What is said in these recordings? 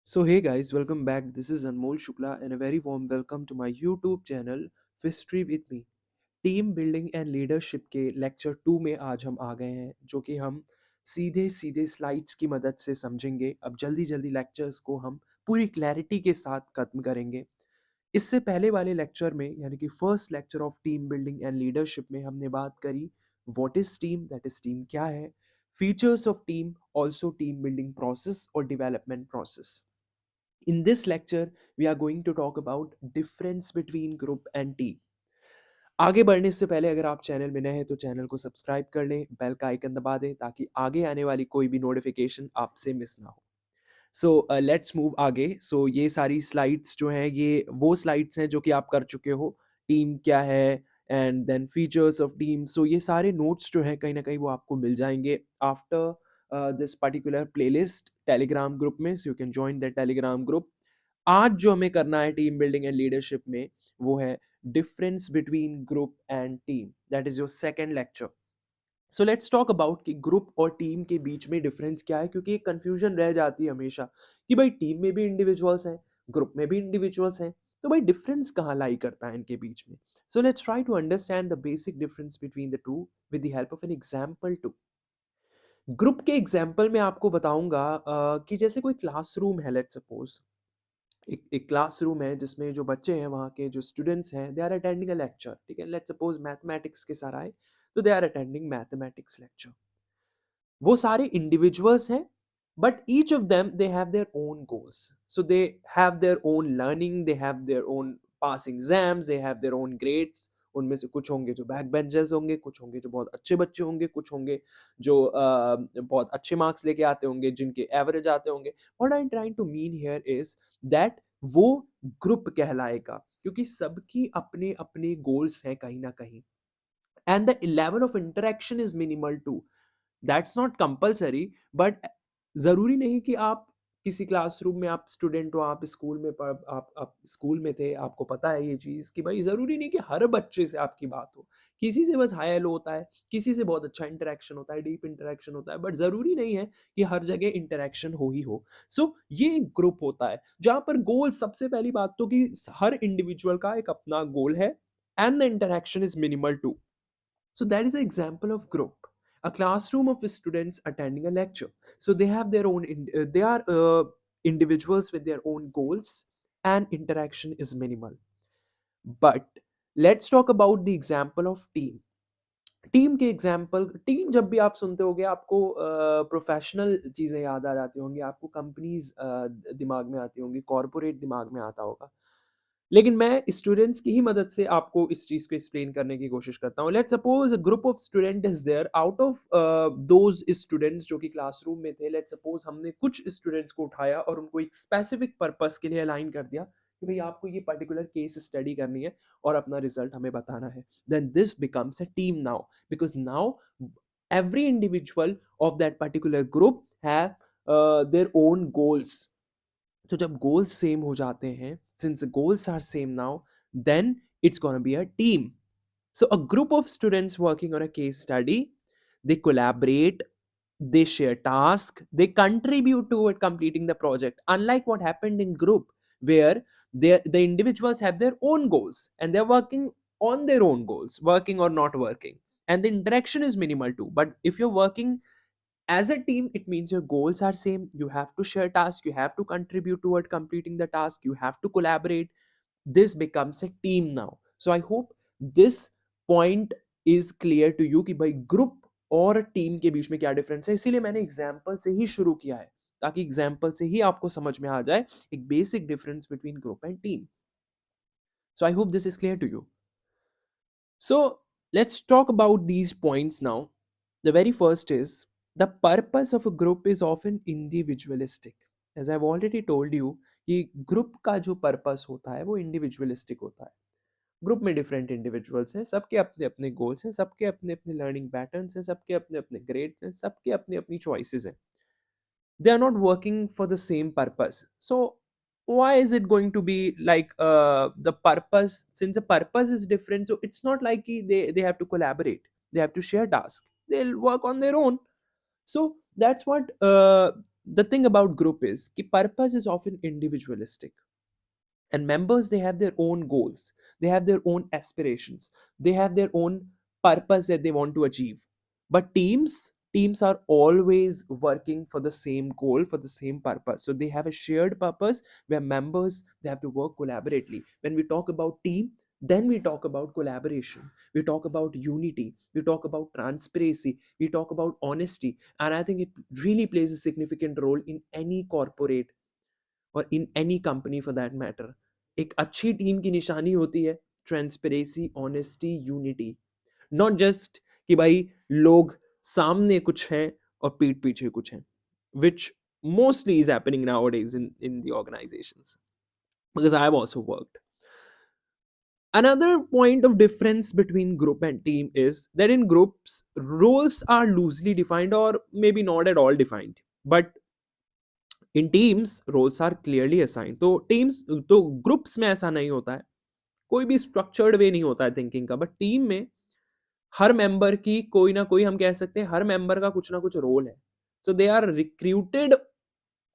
So, hey guys, welcome back. This is Anmol Shukla, and a very warm welcome to my YouTube channel History with Me. Team building and leadership के lecture 2 में आज हम आ गए हैं, जो कि हम सीधे सीधे स्लाइड्स की मदद से समझेंगे। अब जल्दी जल्दी लेक्चर्स को हम पूरी क्लैरिटी के साथ खत्म करेंगे। इससे पहले वाले लेक्चर में, यानी कि first lecture of team building and leadership में, हमने बात करी what is team, that is team क्या है, features of team, also team building process और development process. In this lecture, we are going to talk about difference between group and team. आगे बढ़ने से पहले अगर आप चैनल में नए हैं तो चैनल को सब्सक्राइब कर लें, बेल का आइकन दबा दें ताकि आगे आने वाली कोई भी नोटिफिकेशन आपसे मिस ना हो। सो लेट्स मूव आगे। सो ये सारी स्लाइड्स जो हैं, ये वो स्लाइड्स हैं जो कि आप कर चुके हो। टीम क्या है and then features of team. So ये सारे नोट्स जो हैं कहीं ना कहीं वो आपको मिल जाएंगे after this particular playlist Telegram group में। So you can join the Telegram group. आज जो हमें करना है टीम बिल्डिंग एंड लीडरशिप में, वो है difference between group and team. That is your second lecture. So let's talk about कि ग्रुप और टीम के बीच में डिफरेंस क्या है, क्योंकि एक कंफ्यूजन रह जाती है हमेशा कि भाई टीम में भी इंडिविजुअल्स हैं, ग्रुप में भी इंडिविजुअल्स हैं, तो भाई डिफरेंस कहाँ लाई करता है इनके बीच में। So let's try to understand the basic difference between the two with the help of an example too. Group के एग्जांपल में आपको बताऊंगा कि जैसे कोई क्लासरूम है, लेट्स सपोज एक क्लासरूम है जिसमें जो बच्चे हैं, वहाँ के जो स्टूडेंट्स हैं, they are attending a lecture. ठीक है, लेट्स सपोज मैथमेटिक्स के सर आए, तो they are attending mathematics lecture. वो सारे इंडिविजुअल्स हैं, but each of them they have their own goals. So they have their own learning, they have their own passing exams, they have their own grades. उनमें से कुछ होंगे जो back benchers होंगे, कुछ होंगे जो बहुत अच्छे बच्चे होंगे, कुछ होंगे जो बहुत अच्छे मार्क्स लेके आते होंगे, जिनके एवरेज आते होंगे। What I am trying to mean here is that वो ग्रुप कहलाएगा, क्योंकि सबकी अपने अपने गोल्स हैं कहीं ना कहीं, and the level of interaction is minimal too. That's not compulsory, but जरूरी नहीं कि आप किसी क्लासरूम में, आप स्टूडेंट हो, आप स्कूल में आप स्कूल में थे, आपको पता है ये चीज कि भाई जरूरी नहीं कि हर बच्चे से आपकी बात हो। किसी से बस हाय हेलो होता है, किसी से बहुत अच्छा इंटरेक्शन होता है, डीप इंटरेक्शन होता है, बट जरूरी नहीं है कि हर जगह इंटरेक्शन हो ही हो। सो ये एक ग्रुप होता है जहां पर गोल, सबसे पहली बात तो कि हर इंडिविजुअल का एक अपना गोल है, and the interaction is minimal too. So that is an example of group. A classroom of students attending a lecture. So they have their own, they are individuals with their own goals, and interaction is minimal. But let's talk about the example of team. Team के example, team जब भी आप सुनते होगे आपको professional चीज़ें याद आ जाती होंगी, आपको कंपनीज दिमाग में आती होंगी, कॉरपोरेट दिमाग में आता होगा। लेकिन मैं स्टूडेंट्स की ही मदद से आपको इस चीज़ को एक्सप्लेन करने की कोशिश करता हूँ। Let's suppose a group of student is there, out of those students जो कि क्लासरूम में थे, लेट्स सपोज हमने कुछ स्टूडेंट्स को उठाया और उनको एक स्पेसिफिक पर्पस के लिए अलाइन कर दिया कि भाई आपको ये पर्टिकुलर केस स्टडी करनी है और अपना रिजल्ट हमें बताना है। Then this becomes a team now, because now every individual of that particular group have their own goals. तो जब गोल्स सेम हो जाते हैं, since goals are same now, then it's gonna be a team. So a group of students working on a case study, they collaborate, they share tasks, they contribute toward completing the project. Unlike what happened in group, where the individuals have their own goals and they're working on their own goals, working or not working, and the interaction is minimal too. But if you're working as a team, it means your goals are same, you have to share tasks, you have to contribute toward completing the task, you have to collaborate. This becomes a team now. So I hope this point is clear to you कि भाई group और team के बीच में क्या difference है। इसीलिए मैंने example से ही शुरू किया है, ताकि एग्जांपल से ही आपको समझ में आ जाए एक basic difference between group and team. So I hope this is clear to you. So let's talk about these points now. The very first is the purpose of a group is often individualistic. As I've already told you कि group का जो purpose होता है वो individualistic होता है। Group में different individuals हैं, सबके अपने अपने गोल्स हैं, सबके अपने अपने लर्निंग पैटर्न्स हैं, सबके अपने अपने ग्रेड्स हैं, सबके अपनी अपनी चॉइसेस हैं। They are not working for the same purpose. So why is it going to be like the purpose, since the purpose is different, so it's not like they have to collaborate, they have to share tasks, they'll work on their own. So that's what the thing about group is कि purpose is often individualistic, and members, they have their own goals, they have their own aspirations, they have their own purpose that they want to achieve. But teams are always working for the same goal, for the same purpose, so they have a shared purpose where members, they have to work collaboratively. When we talk about team, then we talk about collaboration, we talk about unity, we talk about transparency, we talk about honesty. And I think it really plays a significant role in any corporate और in any company for that matter. एक अच्छी team की निशानी होती है transparency, honesty, unity. Not just कि भाई लोग सामने कुछ हैं और पीठ पीछे कुछ हैं, which mostly is happening nowadays in the organizations, because I have also worked. Another point of difference between group and team is that in groups, roles are loosely defined or maybe not at all defined. But in teams roles are clearly assigned. तो teams, तो groups में ऐसा नहीं होता है, कोई भी structured way नहीं होता है थिंकिंग का। बट टीम में हर मेंबर की कोई ना कोई, हम कह सकते हैं हर मेंबर का कुछ ना कुछ रोल है। So they are recruited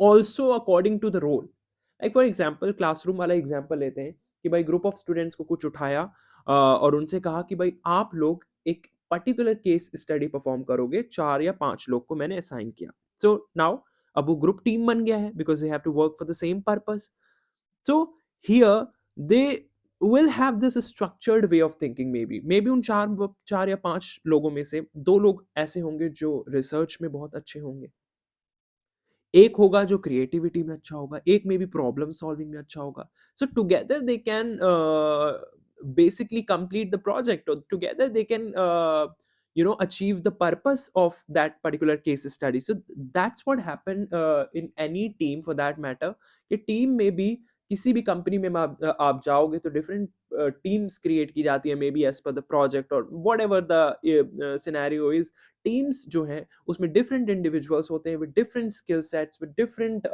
also according to the role. Like for example, classroom वाला एग्जाम्पल लेते हैं कि भाई ग्रुप ऑफ स्टूडेंट्स को कुछ उठाया और उनसे कहा कि भाई आप लोग एक पर्टिकुलर केस स्टडी परफॉर्म करोगे, 4 या 5 लोग को मैंने असाइन किया। सो नाउ अब वो ग्रुप टीम बन गया है, because they have to work for the same purpose. So here they will have this structured way of thinking। Maybe उन 4 या 5 लोगों में से 2 लोग ऐसे होंगे जो रिसर्च में बहुत अच्छे होंगे, एक होगा जो क्रिएटिविटी में अच्छा होगा, एक में भी प्रॉब्लम सॉल्विंग में अच्छा होगा। सो together they can basically complete the project, or together they can achieve the purpose of that particular case study. So that's what happened in any team for that matter, कि team में भी किसी भी company में आप जाओगे तो different teams create की जाती है, maybe as per the project और whatever the scenario is. Teams जो हैं उसमें डिफरेंट इंडिविजुअल्स होते हैं with different skill sets, with different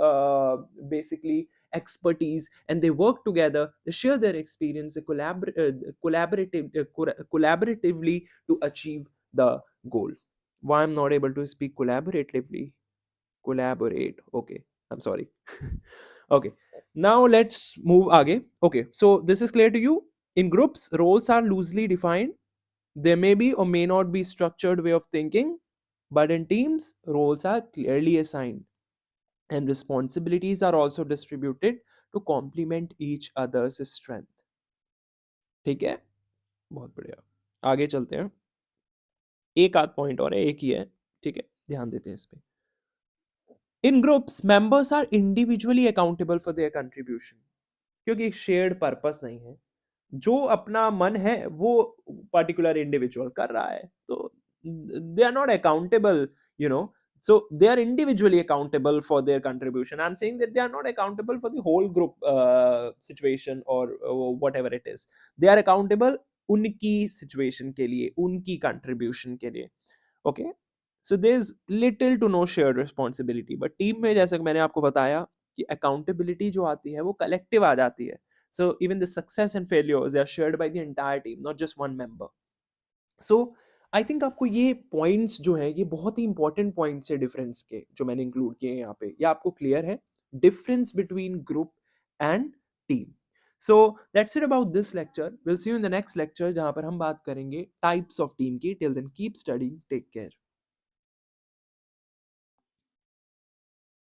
basically expertise, and they work together, they share their experience, they collaboratively to achieve the goal. Why I'm not able to speak collaboratively? Collaborate, okay, I'm sorry. Okay, now let's move again. Okay, so this is clear to you. In groups, roles are loosely defined, there may be or may not be structured way of thinking, but in teams, roles are clearly assigned and responsibilities are also distributed to complement each other's strength। ठीक है, बहुत बढ़िया। आगे चलते हैं, एक आध point और है, एक ही है, ठीक है, ध्यान देते हैं इस पे। In groups members are individually accountable for their contribution, क्योंकि एक शेयर्ड पर्पस नहीं है। जो अपना मन है वो पर्टिकुलर इंडिविजुअल कर रहा है, तो they are not accountable, you know. So they are individually accountable for their contribution. I'm saying that they are not accountable for the whole group situation or whatever it is. They are accountable उनकी situation के लिए, उनकी contribution के लिए। Okay, so there's little to no shared responsibility, but team में जैसे मैंने आपको बताया कि accountability जो आती है वो collective आ जाती है। So even the success and failures, they are shared by the entire team, not just one member. So I think आपको ये पॉइंट्स जो है ये बहुत ही इंपॉर्टेंट पॉइंट्स है डिफरेंस के, जो मैंने इंक्लूड किए हैं यहाँ पे। ये आपको क्लियर है difference between group and team. So that's it about this lecture. Will see you in the next lecture, जहाँ पर हम बात करेंगे टाइप्स ऑफ टीम की। Till then keep studying, take care.